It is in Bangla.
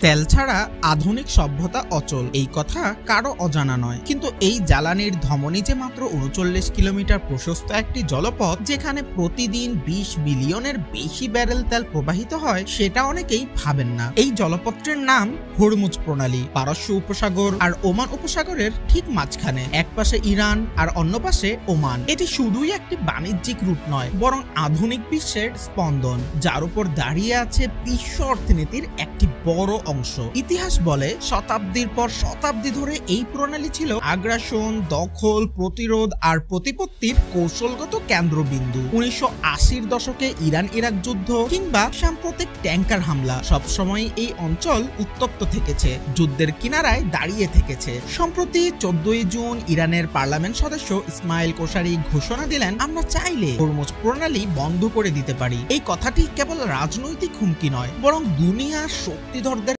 তেল ছাড়া আধুনিক সভ্যতা অচল, এই কথা কারো অজানা নয়। কিন্তু এই জ্বালানির ধমনী যে মাত্র ৩৯ কিলোমিটার প্রশস্ত একটি জলপথ, যেখানে প্রতিদিন ২০ বিলিয়নের বেশি ব্যারেল তেল প্রবাহিত হয়, সেটা অনেকেই ভাবেন না। এই জলপথটির নাম হরমুজ প্রণালী। পারস্য উপসাগর আর ওমান উপসাগরের ঠিক মাঝখানে, এক পাশে ইরান আর অন্য পাশে ওমান। এটি শুধুই একটি বাণিজ্যিক রুট নয়, বরং আধুনিক বিশ্বের স্পন্দন, যার উপর দাঁড়িয়ে আছে বিশ্ব অর্থনীতির একটি বড় অংশ। ইতিহাস বলে শতাব্দীর পর শতাব্দী ধরে এই প্রণালী ছিল আগ্রাসন, দখল, প্রতিরোধ আর প্রতিপত্তির কৌশলগত কেন্দ্রবিন্দু। ১৯৮০-র দশকে ইরান ইরাক যুদ্ধ কিংবা সাম্প্রতিক ট্যাঙ্কার হামলা, সবসময় এই অঞ্চল উত্তপ্ত থেকেছে, যুদ্ধের কিনারায় দাঁড়িয়ে থেকেছে। সম্প্রতি ১৪ই জুন ইরানের পার্লামেন্ট সদস্য ইসমাইল কোশারি ঘোষণা দিলেন, আমরা চাইলে হরমুজ প্রণালী বন্ধ করে দিতে পারি। এই কথাটি কেবল রাজনৈতিক হুমকি নয়, বরং দুনিয়ার শক্তিধরদের